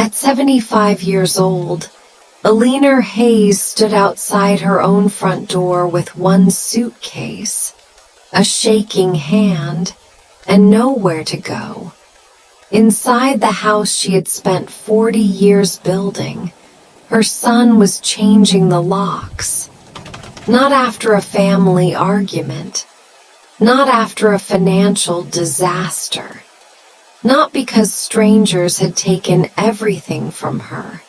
At 75 years old, Eleanor Hayes stood outside her own front door with one suitcase, a shaking hand, and nowhere to go. Inside the house she had spent 40 years building, her son was changing the locks. Not after a family argument, not after a financial disaster, not because strangers had taken everything from her.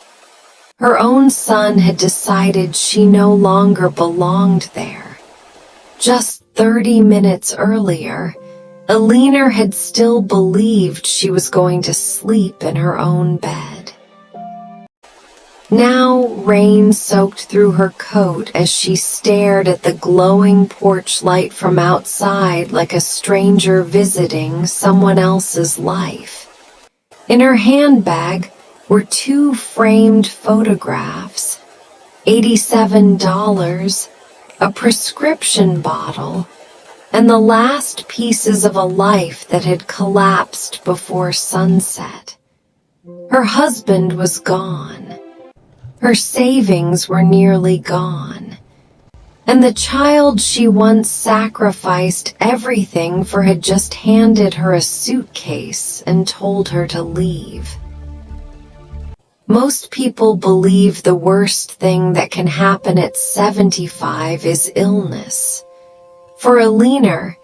Her own son had decided she no longer belonged there. Just 30 minutes earlier, Eleanor had still believed she was going to sleep in her own bed. Now rain soaked through her coat as she stared at the glowing porch light from outside like a stranger visiting someone else's life. In her handbag were 2 framed photographs, $87, a prescription bottle, and the last pieces of a life that had collapsed before sunset. Her husband was gone. Her savings were nearly gone. And the child she once sacrificed everything for had just handed her a suitcase and told her to leave. Most people believe the worst thing that can happen at 75 is illness. For Eleanor,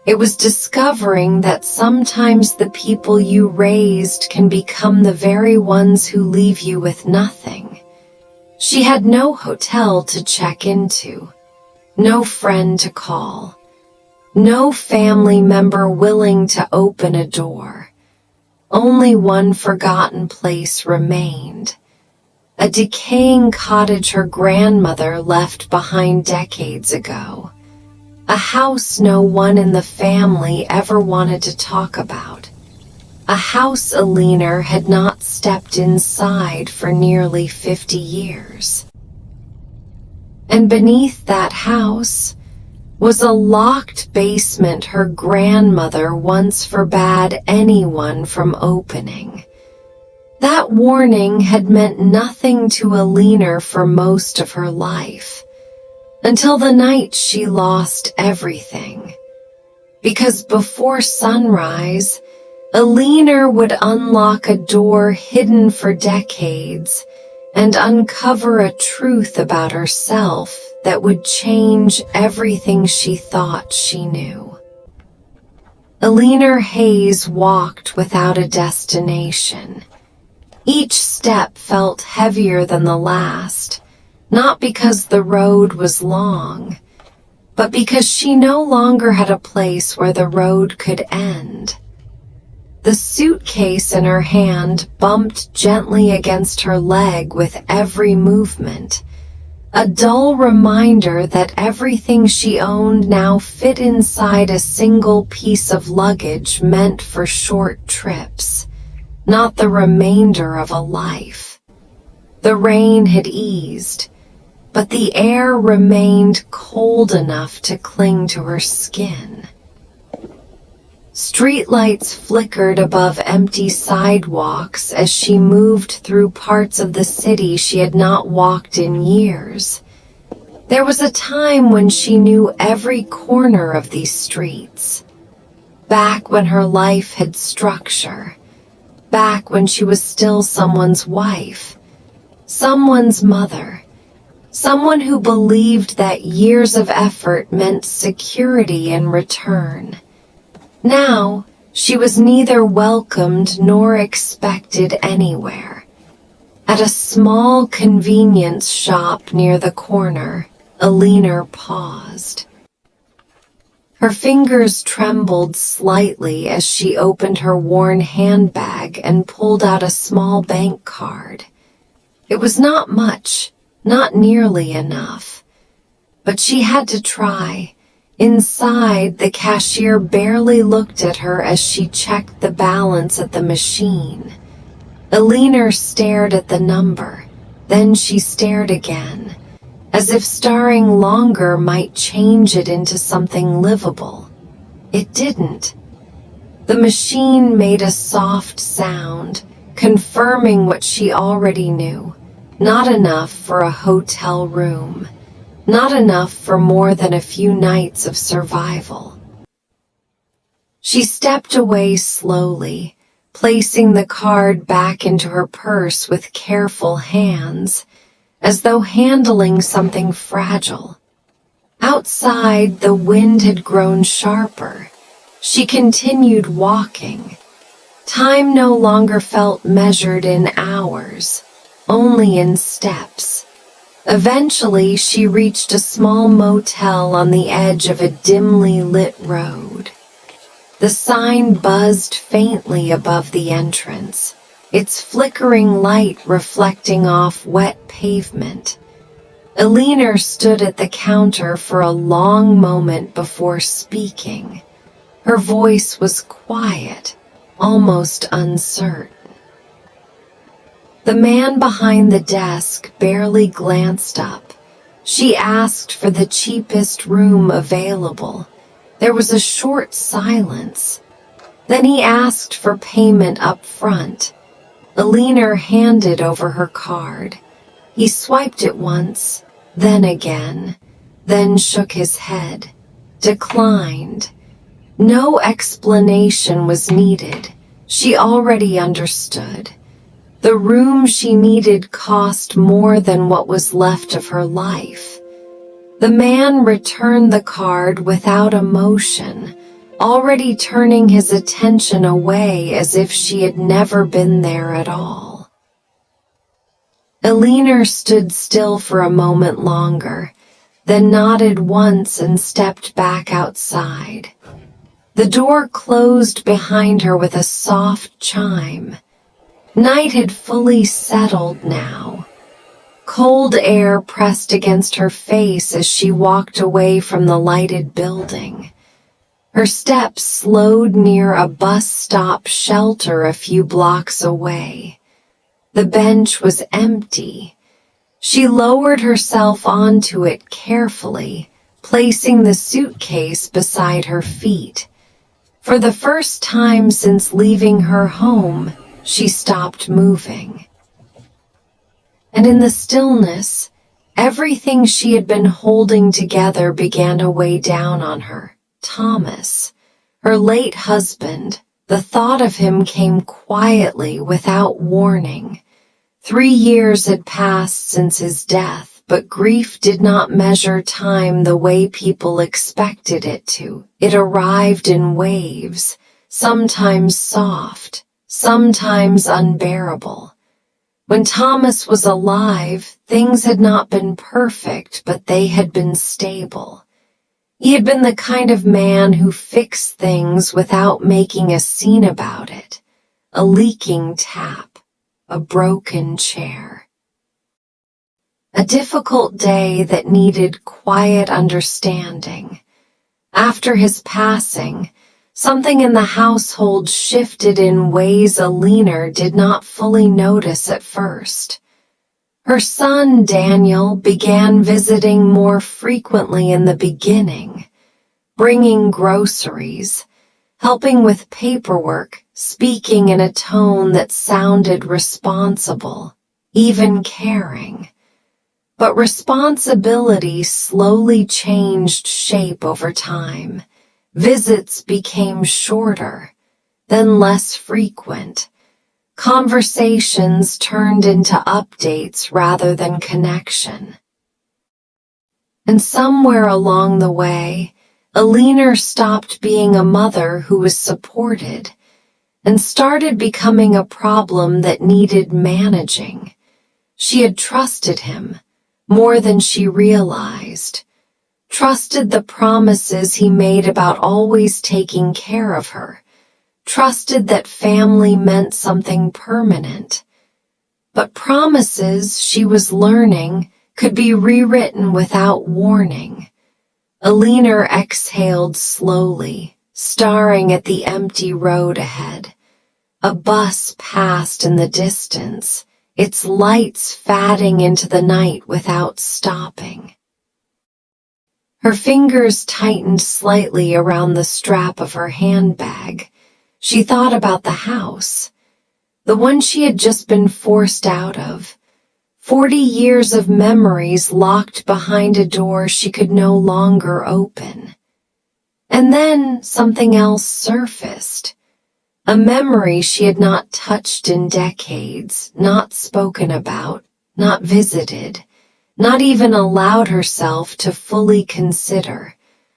it was discovering that sometimes the people you raised can become the very ones who leave you with nothing. She had no hotel to check into, no friend to call, no family member willing to open a door. Only one forgotten place remained, a decaying cottage her grandmother left behind decades ago, a house no one in the family ever wanted to talk about, a house Eleanor had not stepped inside for nearly 50 years. And beneath that house was a locked basement her grandmother once forbade anyone from opening. That warning had meant nothing to Eleanor for most of her life, until the night she lost everything. Because before sunrise, Eleanor would unlock a door hidden for decades and uncover a truth about herself that would change everything she thought she knew. Eleanor Hayes walked without a destination. Each step felt heavier than the last, not because the road was long, but because she no longer had a place where the road could end. The suitcase in her hand bumped gently against her leg with every movement, a dull reminder that everything she owned now fit inside a single piece of luggage meant for short trips, not the remainder of a life. The rain had eased, but the air remained cold enough to cling to her skin. Streetlights flickered above empty sidewalks as she moved through parts of the city she had not walked in years. There was a time when she knew every corner of these streets. Back when her life had structure. Back when she was still someone's wife. Someone's mother. Someone who believed that years of effort meant security in return. Now, she was neither welcomed nor expected anywhere. At a small convenience shop near the corner, Eleanor paused. Her fingers trembled slightly as she opened her worn handbag and pulled out a small bank card. It was not much, not nearly enough. But she had to try. Inside, the cashier barely looked at her as she checked the balance at the machine. Eleanor stared at the number, then she stared again, as if staring longer might change it into something livable. It didn't. The machine made a soft sound, confirming what she already knew. Not enough for a hotel room. Not enough for more than a few nights of survival. She stepped away slowly, placing the card back into her purse with careful hands, as though handling something fragile. Outside, the wind had grown sharper. She continued walking. Time no longer felt measured in hours, only in steps. Eventually, she reached a small motel on the edge of a dimly lit road. The sign buzzed faintly above the entrance, its flickering light reflecting off wet pavement. Eleanor stood at the counter for a long moment before speaking. Her voice was quiet, almost uncertain. The man behind the desk barely glanced up. She asked for the cheapest room available. There was a short silence. Then he asked for payment up front. Eleanor handed over her card. He swiped it once, then again, then shook his head. Declined. No explanation was needed. She already understood. The room she needed cost more than what was left of her life. The man returned the card without emotion, already turning his attention away as if she had never been there at all. Eleanor stood still for a moment longer, then nodded once and stepped back outside. The door closed behind her with a soft chime. Night had fully settled now. Cold air pressed against her face as she walked away from the lighted building. Her steps slowed near a bus stop shelter a few blocks away. The bench was empty. She lowered herself onto it carefully, placing the suitcase beside her feet. For the first time since leaving her home, she stopped moving. And in the stillness, everything she had been holding together began to weigh down on her. Thomas, her late husband, the thought of him came quietly without warning. 3 years had passed since his death, but grief did not measure time the way people expected it to. It arrived in waves, sometimes soft, sometimes unbearable. When Thomas was alive, things had not been perfect, but they had been stable. He had been the kind of man who fixed things without making a scene about it. A leaking tap, a broken chair. A difficult day that needed quiet understanding. After his passing, something in the household shifted in ways Eleanor did not fully notice at first. Her son, Daniel, began visiting more frequently in the beginning, bringing groceries, helping with paperwork, speaking in a tone that sounded responsible, even caring. But responsibility slowly changed shape over time. Visits became shorter, then less frequent. Conversations turned into updates rather than connection. And somewhere along the way, Eleanor stopped being a mother who was supported and started becoming a problem that needed managing. She had trusted him more than she realized. Trusted the promises he made about always taking care of her. Trusted that family meant something permanent. But promises, she was learning, could be rewritten without warning. Eleanor exhaled slowly, staring at the empty road ahead. A bus passed in the distance, its lights fading into the night without stopping. Her fingers tightened slightly around the strap of her handbag. She thought about the house. the one she had just been forced out of. 40 years of memories locked behind a door she could no longer open. And then something else surfaced. A memory she had not touched in decades, not spoken about, not visited, not even allowed herself to fully consider.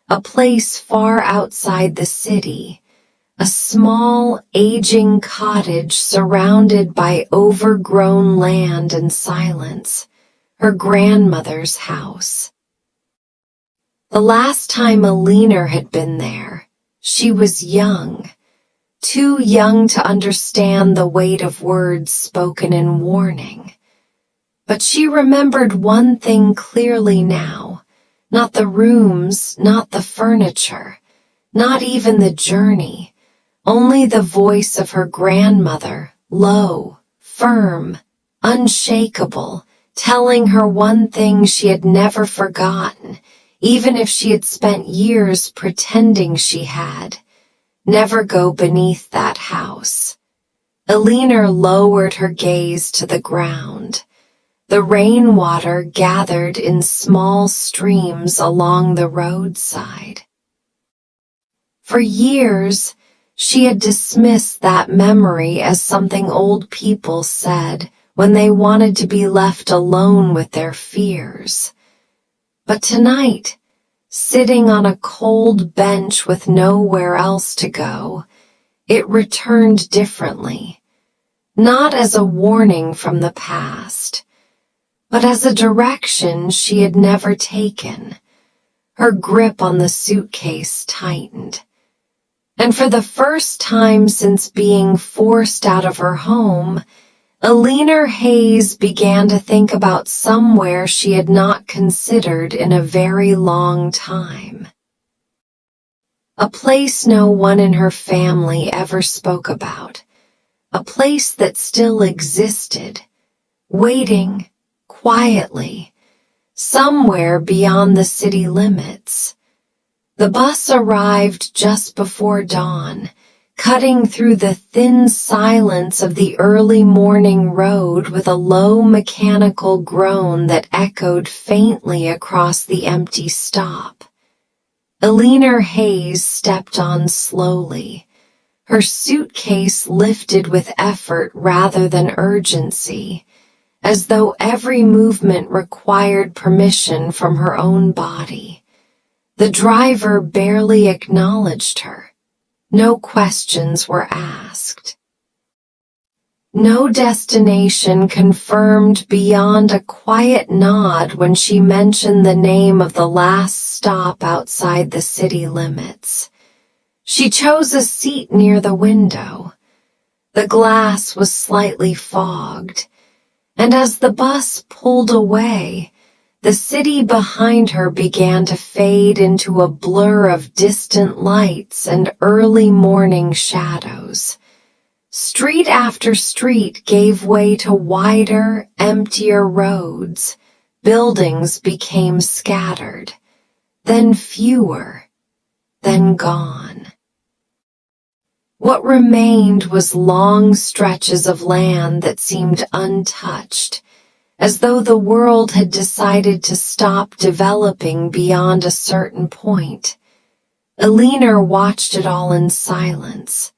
A place far outside the city, a small, aging cottage surrounded by overgrown land and silence, her grandmother's house. The last time Eleanor had been there, she was young, too young to understand the weight of words spoken in warning. But she remembered one thing clearly now, not the rooms, not the furniture, not even the journey, only the voice of her grandmother, low, firm, unshakable, telling her one thing she had never forgotten, even if she had spent years pretending she had. Never go beneath that house. Eleanor lowered her gaze to the ground. The rainwater gathered in small streams along the roadside. For years, she had dismissed that memory as something old people said when they wanted to be left alone with their fears. But tonight, sitting on a cold bench with nowhere else to go, it returned differently, not as a warning from the past, but as a direction she had never taken. Her grip on the suitcase tightened. And for the first time since being forced out of her home, Eleanor Hayes began to think about somewhere she had not considered in a very long time. A place no one in her family ever spoke about. A place that still existed, waiting, quietly, somewhere beyond the city limits. The bus arrived just before dawn, cutting through the thin silence of the early morning road with a low mechanical groan that echoed faintly across the empty stop. Eleanor Hayes stepped on slowly, her suitcase lifted with effort rather than urgency, as though every movement required permission from her own body. The driver barely acknowledged her. No questions were asked. No destination confirmed beyond a quiet nod when she mentioned the name of the last stop outside the city limits. She chose a seat near the window. The glass was slightly fogged, and as the bus pulled away, the city behind her began to fade into a blur of distant lights and early morning shadows. Street after street gave way to wider, emptier roads. Buildings became scattered, then fewer, then gone. What remained was long stretches of land that seemed untouched, as though the world had decided to stop developing beyond a certain point. Eleanor watched it all in silence.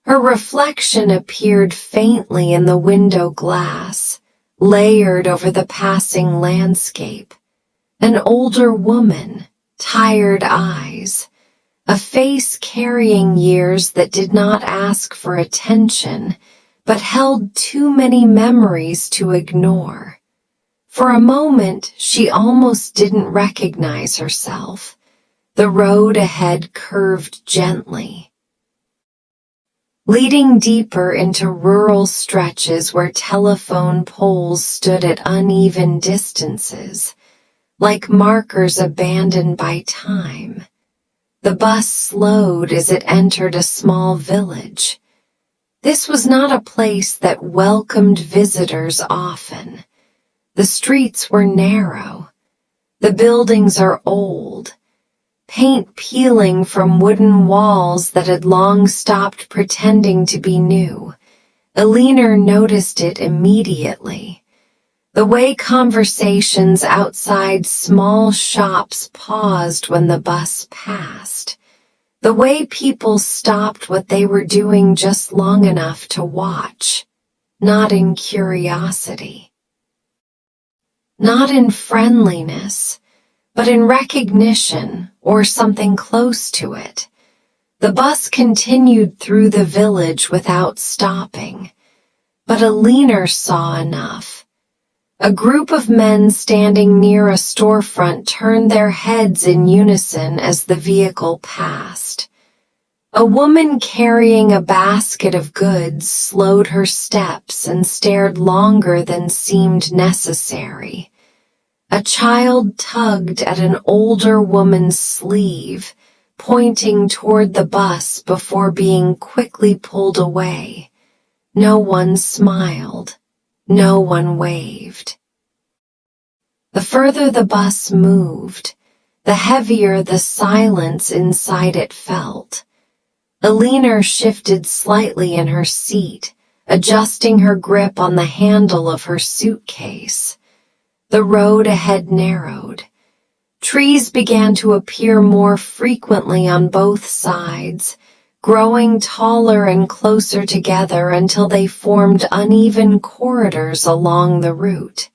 Her reflection appeared faintly in the window glass, layered over the passing landscape. An older woman, tired eyes, a face carrying years that did not ask for attention, but held too many memories to ignore. For a moment, she almost didn't recognize herself. The road ahead curved gently, leading deeper into rural stretches where telephone poles stood at uneven distances, like markers abandoned by time. The bus slowed as it entered a small village. This was not a place that welcomed visitors often. The streets were narrow. The buildings are old, paint peeling from wooden walls that had long stopped pretending to be new. Eleanor noticed it immediately. The way conversations outside small shops paused when the bus passed. The way people stopped what they were doing just long enough to watch, not in curiosity. Not in friendliness, but in recognition or something close to it. The bus continued through the village without stopping, but Eleanor saw enough. A group of men standing near a storefront turned their heads in unison as the vehicle passed. A woman carrying a basket of goods slowed her steps and stared longer than seemed necessary. A child tugged at an older woman's sleeve, pointing toward the bus before being quickly pulled away. No one smiled. No one waved. The further the bus moved, the heavier the silence inside it felt. Eleanor shifted slightly in her seat, adjusting her grip on the handle of her suitcase. The road ahead narrowed. Trees began to appear more frequently on both sides, growing taller and closer together until they formed uneven corridors along the route.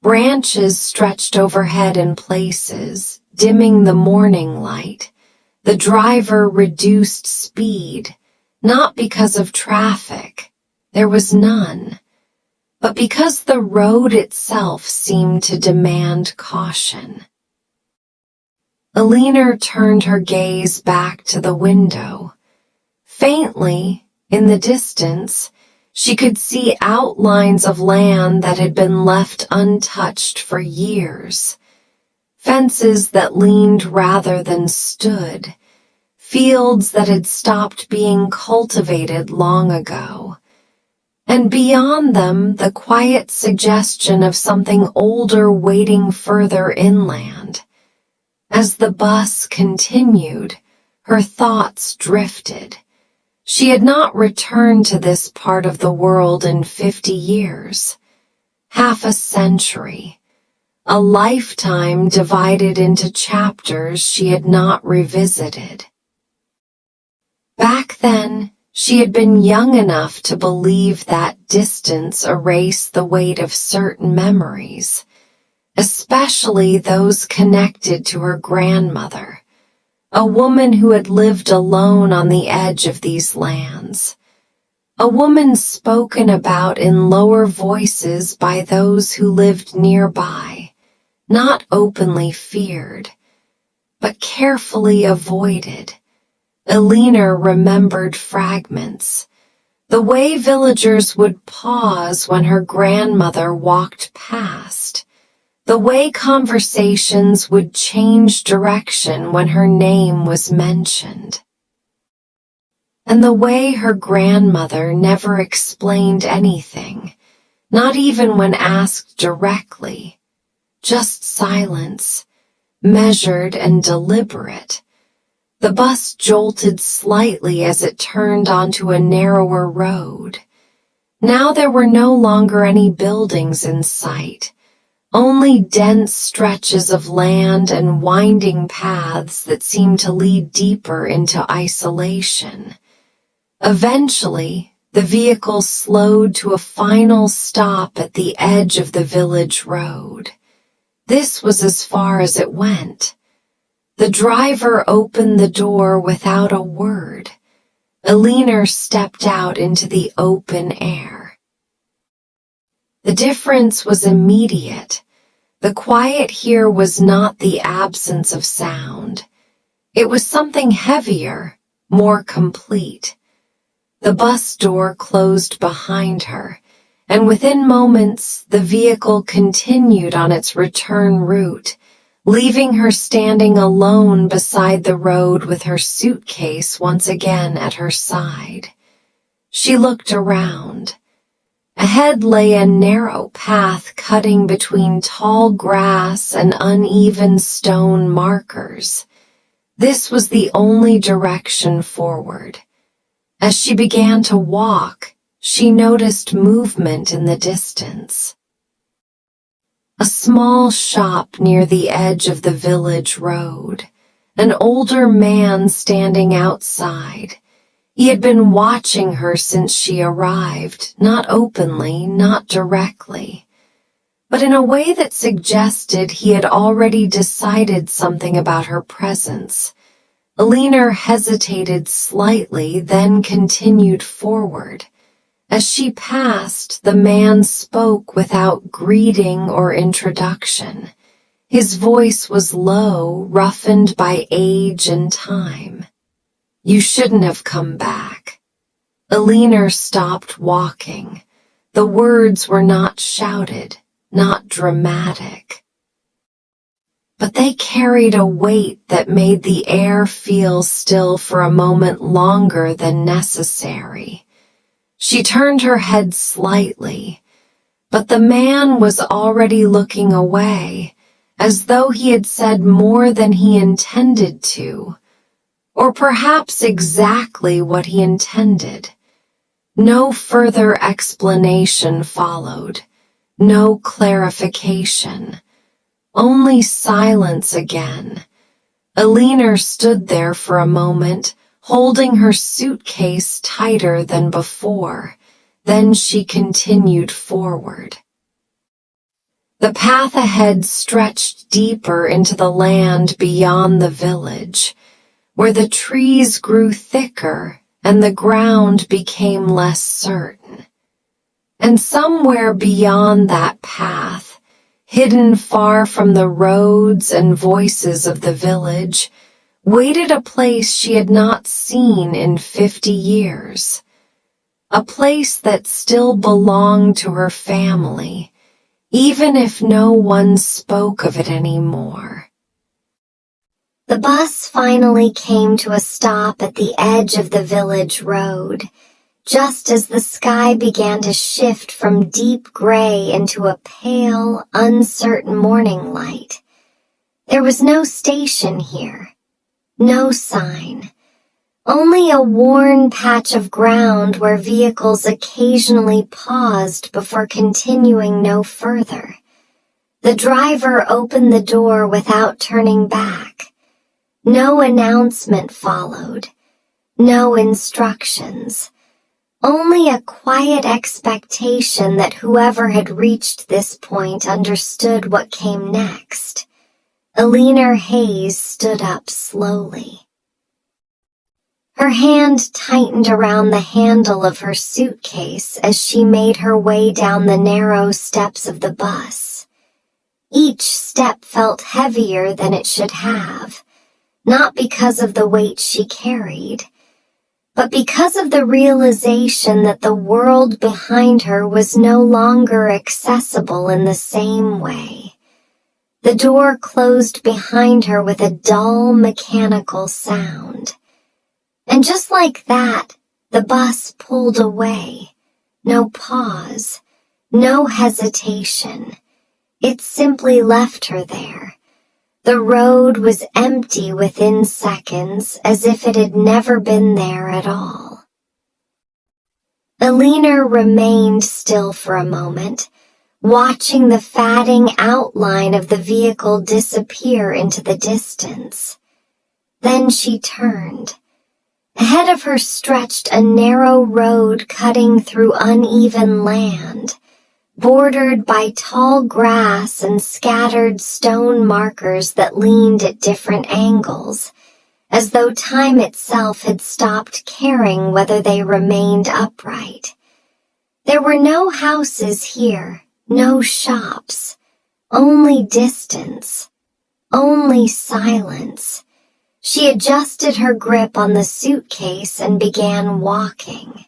Branches stretched overhead in places, dimming the morning light. The driver reduced speed, not because of traffic, there was none, but because the road itself seemed to demand caution. Eleanor turned her gaze back to the window. Faintly, in the distance, she could see outlines of land that had been left untouched for years. Fences that leaned rather than stood. Fields that had stopped being cultivated long ago. And beyond them, the quiet suggestion of something older waiting further inland. As the bus continued, her thoughts drifted. She had not returned to this part of the world in 50 years. Half a century. A lifetime divided into chapters she had not revisited. Back then, she had been young enough to believe that distance erased the weight of certain memories, especially those connected to her grandmother, a woman who had lived alone on the edge of these lands, a woman spoken about in lower voices by those who lived nearby, not openly feared, but carefully avoided. Eleanor remembered fragments, the way villagers would pause when her grandmother walked past, the way conversations would change direction when her name was mentioned, and the way her grandmother never explained anything, not even when asked directly, just silence, measured and deliberate. The bus jolted slightly as it turned onto a narrower road. Now there were no longer any buildings in sight, only dense stretches of land and winding paths that seemed to lead deeper into isolation. Eventually, the vehicle slowed to a final stop at the edge of the village road. This was as far as it went. The driver opened the door without a word. Eleanor stepped out into the open air. The difference was immediate. The quiet here was not the absence of sound. It was something heavier, more complete. The bus door closed behind her, and within moments the vehicle continued on its return route, leaving her standing alone beside the road with her suitcase once again at her side. She looked around. Ahead lay a narrow path cutting between tall grass and uneven stone markers. This was the only direction forward. As she began to walk, she noticed movement in the distance. A small shop near the edge of the village road. An older man standing outside. He had been watching her since she arrived, not openly, not directly, but in a way that suggested he had already decided something about her presence. Eleanor hesitated slightly, then continued forward. As she passed, the man spoke without greeting or introduction. His voice was low, roughened by age and time. "You shouldn't have come back." Eleanor stopped walking. The words were not shouted, not dramatic, but they carried a weight that made the air feel still for a moment longer than necessary. She turned her head slightly, but the man was already looking away, as though he had said more than he intended to, or perhaps exactly what he intended. No further explanation followed, no clarification, only silence again. Eleanor stood there for a moment, holding her suitcase tighter than before. Then she continued forward. The path ahead stretched deeper into the land beyond the village, where the trees grew thicker and the ground became less certain. And somewhere beyond that path, hidden far from the roads and voices of the village, waited a place she had not seen in 50 years. A place that still belonged to her family, even if no one spoke of it anymore. The bus finally came to a stop at the edge of the village road, just as the sky began to shift from deep gray into a pale, uncertain morning light. There was no station here, no sign, only a worn patch of ground where vehicles occasionally paused before continuing no further. The driver opened the door without turning back. No announcement followed, no instructions, only a quiet expectation that whoever had reached this point understood what came next. Eleanor Hayes stood up slowly. Her hand tightened around the handle of her suitcase as she made her way down the narrow steps of the bus. Each step felt heavier than it should have, not because of the weight she carried, but because of the realization that the world behind her was no longer accessible in the same way. The door closed behind her with a dull, mechanical sound. And just like that, the bus pulled away. No pause, no hesitation. It simply left her there. The road was empty within seconds, as if it had never been there at all. Eleanor remained still for a moment, watching the fading outline of the vehicle disappear into the distance. Then she turned. Ahead of her stretched a narrow road cutting through uneven land, bordered by tall grass and scattered stone markers that leaned at different angles, as though time itself had stopped caring whether they remained upright. There were no houses here, no shops, only distance, only silence. She adjusted her grip on the suitcase and began walking.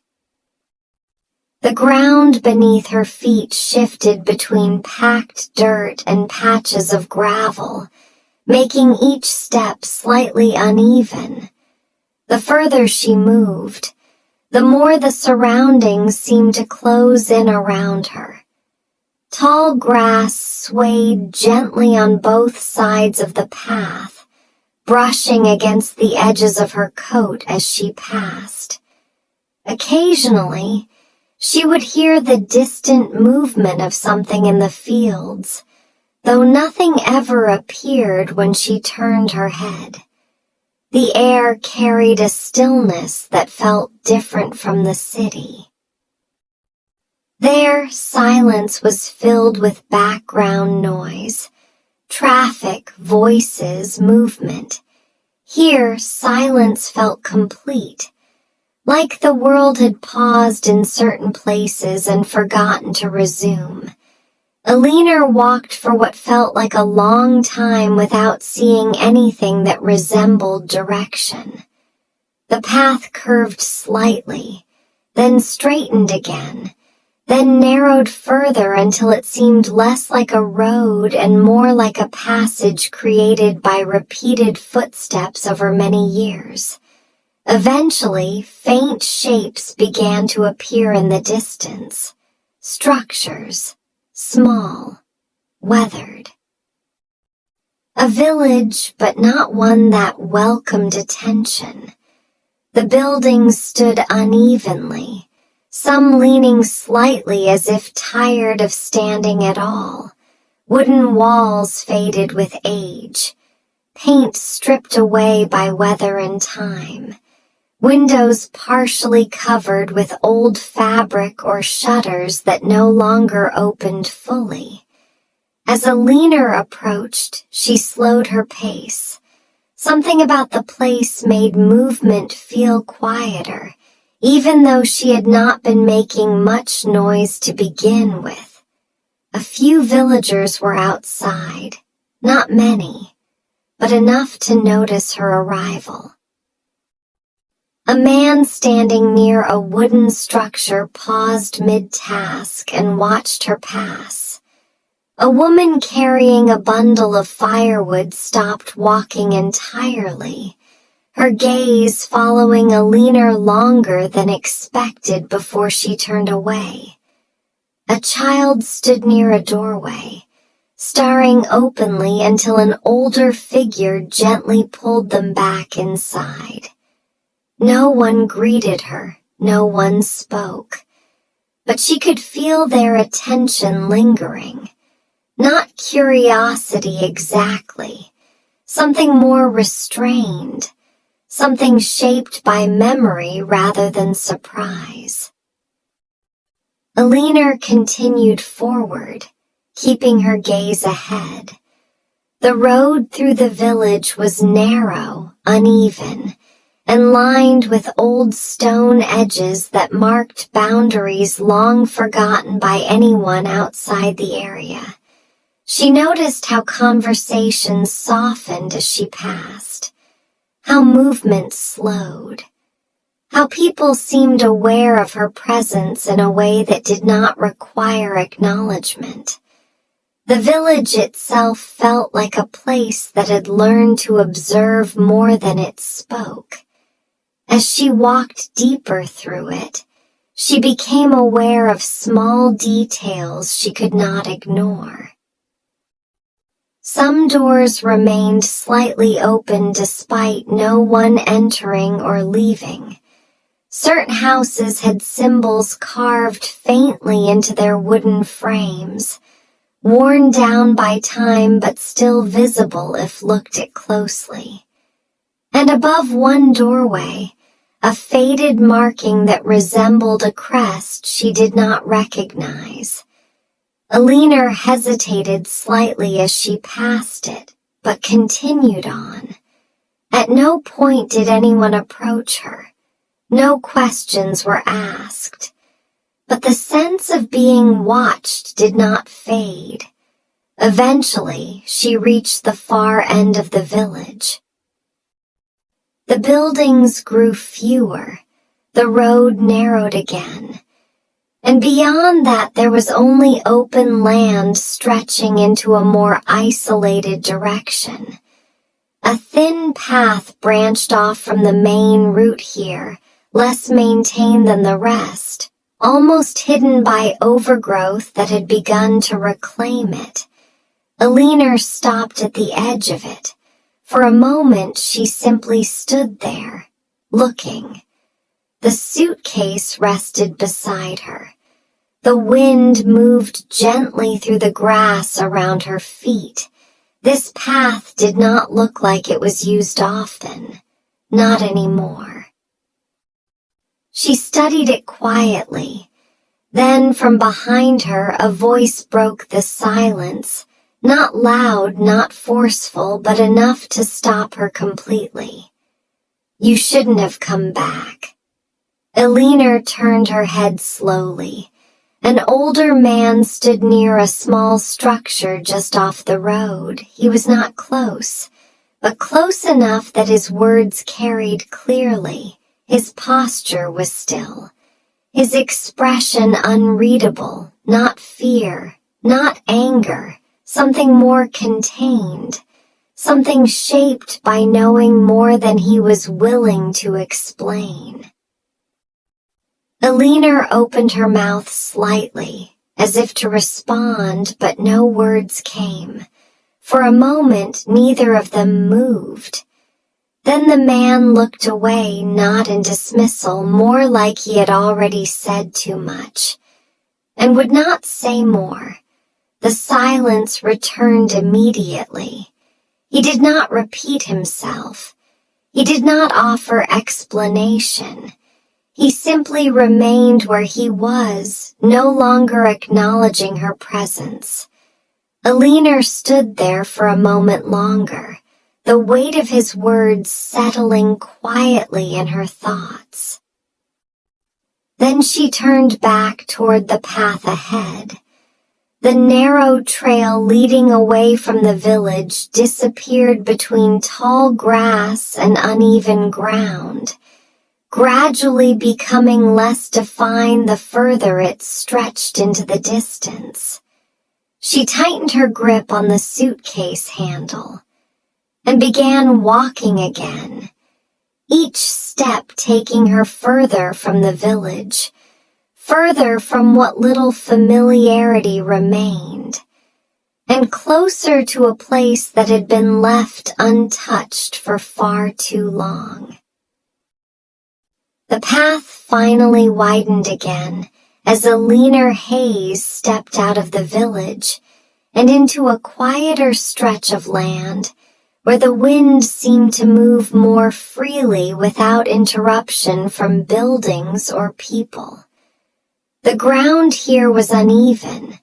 The ground beneath her feet shifted between packed dirt and patches of gravel, making each step slightly uneven. The further she moved, the more the surroundings seemed to close in around her. Tall grass swayed gently on both sides of the path, brushing against the edges of her coat as she passed. Occasionally, She would hear the distant movement of something in the fields, though nothing ever appeared when she turned her head. The air carried a stillness that felt different from the city. There, silence was filled with background noise, traffic, voices, movement. Here, silence felt complete, like the world had paused in certain places and forgotten to resume. Eleanor walked for what felt like a long time without seeing anything that resembled direction. The path curved slightly, then straightened again, then narrowed further until it seemed less like a road and more like a passage created by repeated footsteps over many years. Eventually, faint shapes began to appear in the distance. Structures, small, weathered. A village, but not one that welcomed attention. The buildings stood unevenly, some leaning slightly as if tired of standing at all. Wooden walls faded with age, paint stripped away by weather and time. Windows partially covered with old fabric or shutters that no longer opened fully. As Eleanor approached, she slowed her pace. Something about the place made movement feel quieter, even though she had not been making much noise to begin with. A few villagers were outside, not many, but enough to notice her arrival. A man standing near a wooden structure paused mid-task and watched her pass. A woman carrying a bundle of firewood stopped walking entirely, her gaze following Eleanor longer than expected before she turned away. A child stood near a doorway, staring openly until an older figure gently pulled them back inside. No one greeted her, no one spoke, but she could feel their attention lingering. Not curiosity exactly, something more restrained, something shaped by memory rather than surprise. Eleanor continued forward, keeping her gaze ahead. The road through the village was narrow, uneven, and lined with old stone edges that marked boundaries long forgotten by anyone outside the area. She noticed how conversations softened as she passed, how movement slowed, how people seemed aware of her presence in a way that did not require acknowledgement. The village itself felt like a place that had learned to observe more than it spoke. As she walked deeper through it, she became aware of small details she could not ignore. Some doors remained slightly open despite no one entering or leaving. Certain houses had symbols carved faintly into their wooden frames, worn down by time but still visible if looked at closely. And above one doorway, a faded marking that resembled a crest she did not recognize. Eleanor hesitated slightly as she passed it, but continued on. At no point did anyone approach her. No questions were asked. But the sense of being watched did not fade. Eventually, she reached the far end of the village. The buildings grew fewer, the road narrowed again, and beyond that there was only open land stretching into a more isolated direction. A thin path branched off from the main route here, less maintained than the rest, almost hidden by overgrowth that had begun to reclaim it. Eleanor stopped at the edge of it. For a moment she simply stood there, looking. The suitcase rested beside her. The wind moved gently through the grass around her feet. This path did not look like it was used often. Not anymore. She studied it quietly. Then from behind her a voice broke the silence, not loud, not forceful, but enough to stop her completely. You shouldn't have come back. Eleanor turned her head slowly. An older man stood near a small structure just off the road. He was not close, but close enough that his words carried clearly. His posture was still. His expression unreadable, not fear, not anger, something more contained, something shaped by knowing more than he was willing to explain. Eleanor opened her mouth slightly, as if to respond, but no words came. For a moment, neither of them moved. Then the man looked away, not in dismissal, more like he had already said too much, and would not say more. The silence returned immediately. He did not repeat himself. He did not offer explanation. He simply remained where he was, no longer acknowledging her presence. Eleanor stood there for a moment longer, the weight of his words settling quietly in her thoughts. Then she turned back toward the path ahead. The narrow trail leading away from the village disappeared between tall grass and uneven ground, gradually becoming less defined the further it stretched into the distance. She tightened her grip on the suitcase handle and began walking again, each step taking her further from the village, further from what little familiarity remained, and closer to a place that had been left untouched for far too long. The path finally widened again as Eleanor Hayes stepped out of the village and into a quieter stretch of land where the wind seemed to move more freely without interruption from buildings or people. The ground here was uneven,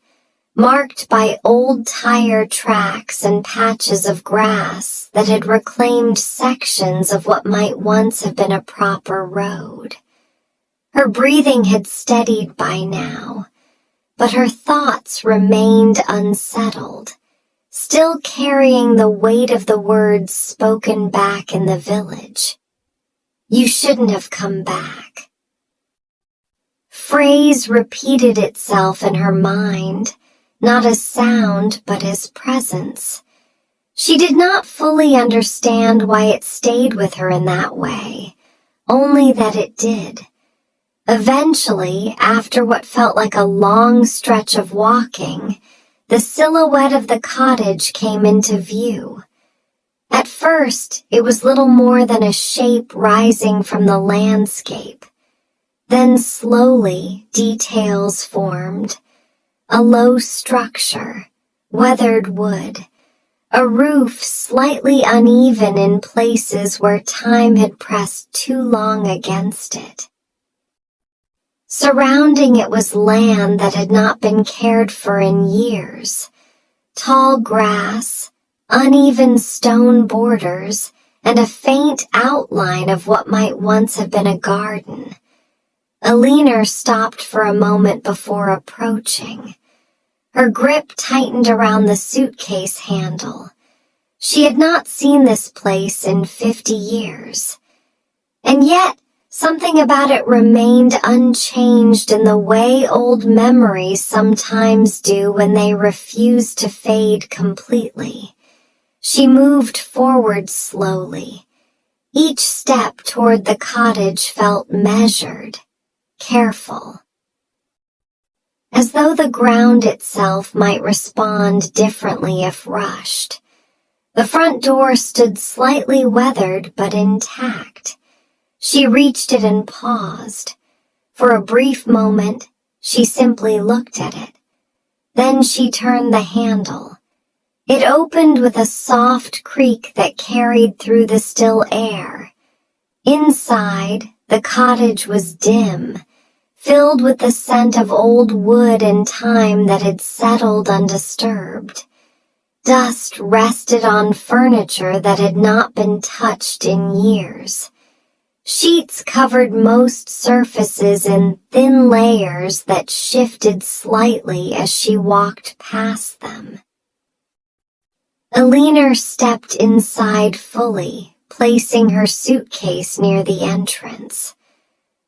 marked by old tire tracks and patches of grass that had reclaimed sections of what might once have been a proper road. Her breathing had steadied by now, but her thoughts remained unsettled, still carrying the weight of the words spoken back in the village. You shouldn't have come back. Phrase repeated itself in her mind, not as sound but as presence. She did not fully understand why it stayed with her in that way, only that it did. Eventually, after what felt like a long stretch of walking, the silhouette of the cottage came into view. At first, it was little more than a shape rising from the landscape. Then slowly, details formed. A low structure, weathered wood, a roof slightly uneven in places where time had pressed too long against it. Surrounding it was land that had not been cared for in years. Tall grass, uneven stone borders, and a faint outline of what might once have been a garden. Eleanor stopped for a moment before approaching. Her grip tightened around the suitcase handle. She had not seen this place in 50 years. And yet, something about it remained unchanged in the way old memories sometimes do when they refuse to fade completely. She moved forward slowly. Each step toward the cottage felt measured, careful. As though the ground itself might respond differently if rushed. The front door stood slightly weathered but intact. She reached it and paused. For a brief moment, she simply looked at it. Then she turned the handle. It opened with a soft creak that carried through the still air. Inside, the cottage was dim, filled with the scent of old wood and time that had settled undisturbed. Dust rested on furniture that had not been touched in years. Sheets covered most surfaces in thin layers that shifted slightly as she walked past them. Eleanor stepped inside fully, placing her suitcase near the entrance.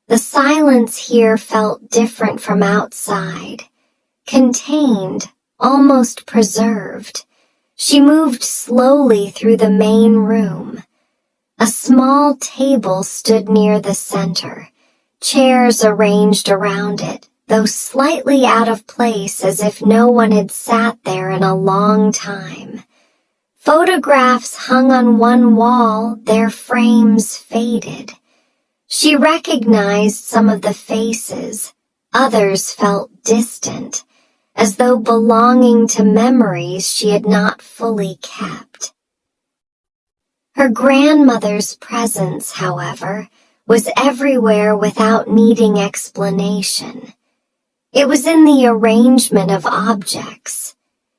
The silence here felt different from outside, contained, almost preserved. She moved slowly through the main room. A small table stood near the center, chairs arranged around it, though slightly out of place as if no one had sat there in a long time. Photographs hung on one wall, their frames faded. She recognized some of the faces, others felt distant, as though belonging to memories she had not fully kept. Her grandmother's presence, however, was everywhere without needing explanation. It was in the arrangement of objects,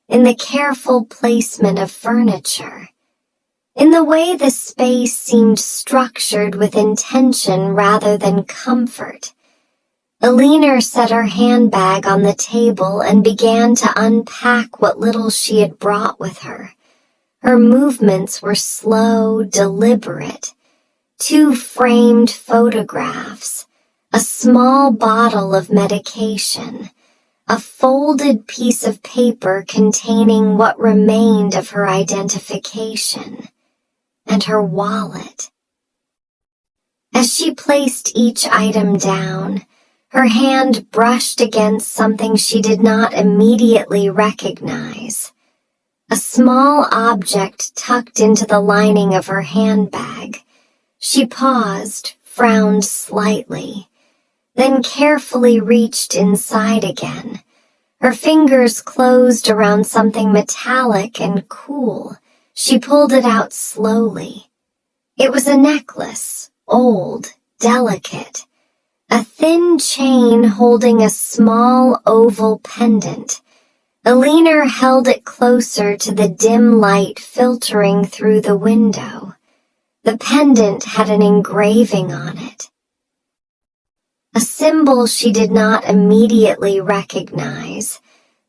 in the careful placement of furniture, in the way the space seemed structured with intention rather than comfort. Eleanor set her handbag on the table and began to unpack what little she had brought with her. Her movements were slow, deliberate. 2 framed photographs, a small bottle of medication, a folded piece of paper containing what remained of her identification, and her wallet. As she placed each item down, her hand brushed against something she did not immediately recognize. A small object tucked into the lining of her handbag. She paused, frowned slightly, then carefully reached inside again. Her fingers closed around something metallic and cool. She pulled it out slowly. It was a necklace, old, delicate. A thin chain holding a small oval pendant. Eleanor held it closer to the dim light filtering through the window. The pendant had an engraving on it. A symbol she did not immediately recognize,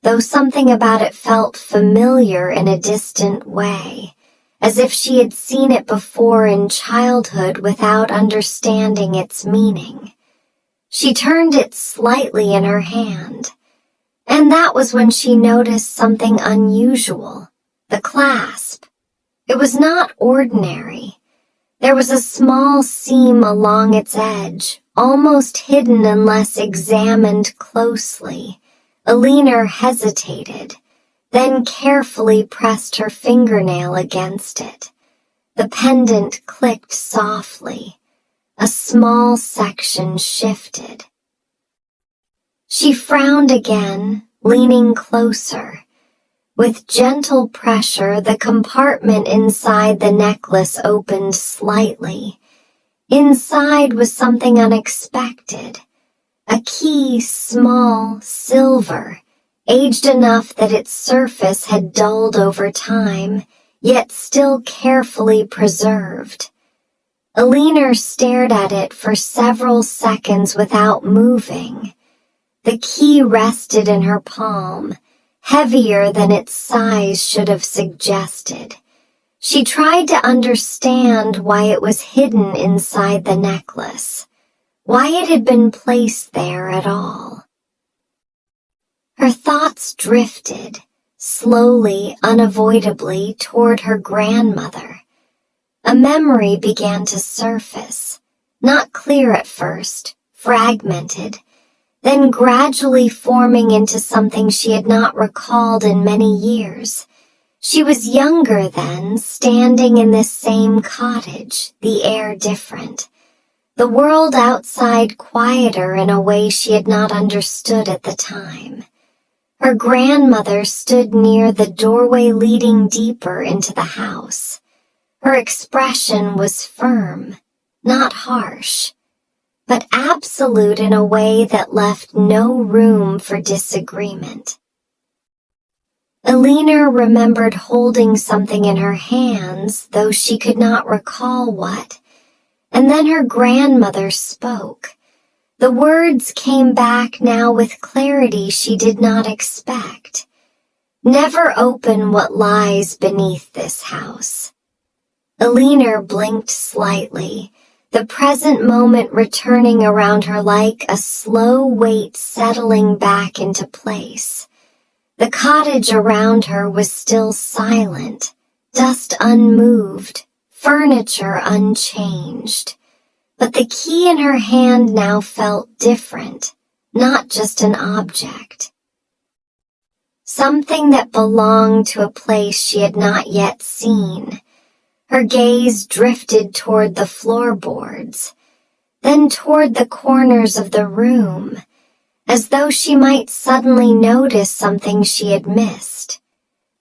though something about it felt familiar in a distant way, as if she had seen it before in childhood without understanding its meaning. She turned it slightly in her hand, and that was when she noticed something unusual, the clasp. It was not ordinary. There was a small seam along its edge, almost hidden unless examined closely. Eleanor hesitated, then carefully pressed her fingernail against it. The pendant clicked softly. A small section shifted. She frowned again, leaning closer. With gentle pressure, the compartment inside the necklace opened slightly. Inside was something unexpected. A key, small, silver, aged enough that its surface had dulled over time, yet still carefully preserved. Eleanor stared at it for several seconds without moving. The key rested in her palm, heavier than its size should have suggested. She tried to understand why it was hidden inside the necklace, why it had been placed there at all. Her thoughts drifted, slowly, unavoidably, toward her grandmother. A memory began to surface, not clear at first, fragmented, then gradually forming into something she had not recalled in many years. She was younger then, standing in this same cottage, the air different. the world outside quieter in a way she had not understood at the time. Her grandmother stood near the doorway leading deeper into the house. Her expression was firm, not harsh, but absolute in a way that left no room for disagreement. Eleanor remembered holding something in her hands, though she could not recall what, and then her grandmother spoke. The words came back now with clarity she did not expect. "Never open what lies beneath this house." Eleanor blinked slightly, the present moment returning around her like a slow weight settling back into place. The cottage around her was still silent, dust unmoved, furniture unchanged. But the key in her hand now felt different, not just an object. Something that belonged to a place she had not yet seen. Her gaze drifted toward the floorboards, then toward the corners of the room, as though she might suddenly notice something she had missed.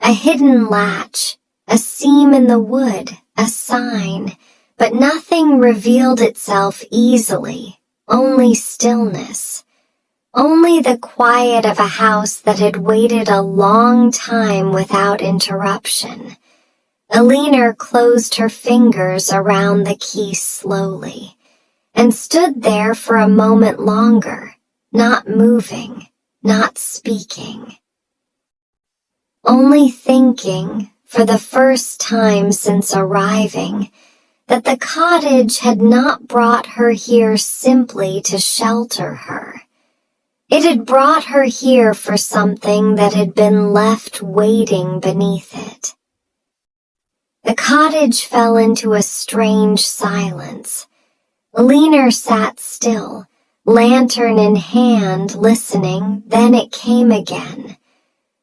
A hidden latch, a seam in the wood, a sign, but nothing revealed itself easily, only stillness. Only the quiet of a house that had waited a long time without interruption. Eleanor closed her fingers around the key slowly, and stood there for a moment longer, not moving, not speaking. Only thinking, for the first time since arriving, that the cottage had not brought her here simply to shelter her. It had brought her here for something that had been left waiting beneath it. The cottage fell into a strange silence. Eleanor sat still, lantern in hand, listening, then it came again.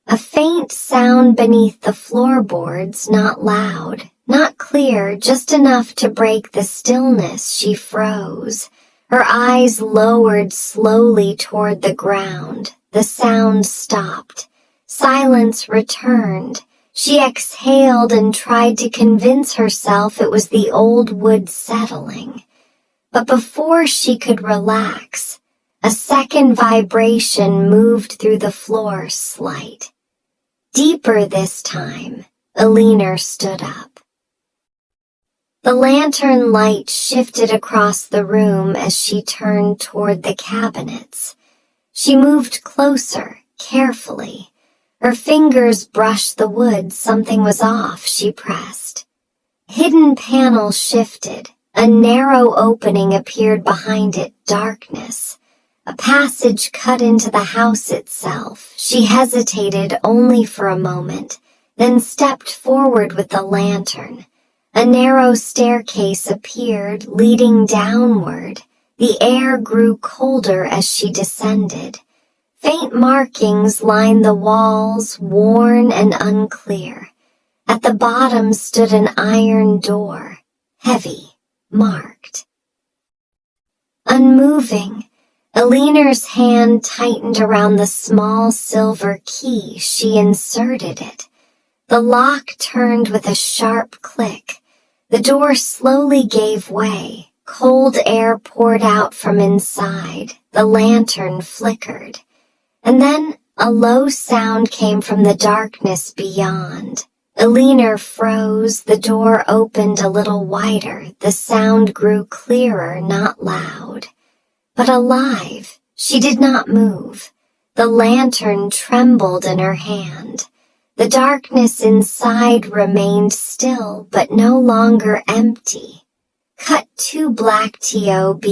A faint sound beneath the floorboards, not loud, not clear, just enough to break the stillness. She froze, her eyes lowered slowly toward the ground. The sound stopped. Silence returned. She exhaled and tried to convince herself it was the old wood settling. But before she could relax, a second vibration moved through the floor, slight. Deeper this time. Eleanor stood up. The lantern light shifted across the room as she turned toward the cabinets. She moved closer, carefully. Her fingers brushed the wood. Something was off. She pressed. Hidden panel shifted. A narrow opening appeared behind it, darkness. A passage cut into the house itself. She hesitated only for a moment, then stepped forward with the lantern. A narrow staircase appeared, leading downward. The air grew colder as she descended. Faint markings lined the walls, worn and unclear. At the bottom stood an iron door, heavy, marked. Unmoving, Eleanor's hand tightened around the small silver key. She inserted it. The lock turned with a sharp click. The door slowly gave way. Cold air poured out from inside. The lantern flickered. And then a low sound came from the darkness beyond. Eleanor froze. The door opened a little wider. The sound grew clearer, not loud, but alive. She did not move. The lantern trembled in her hand. The darkness inside remained still, but no longer empty. Cut 2 Black TOB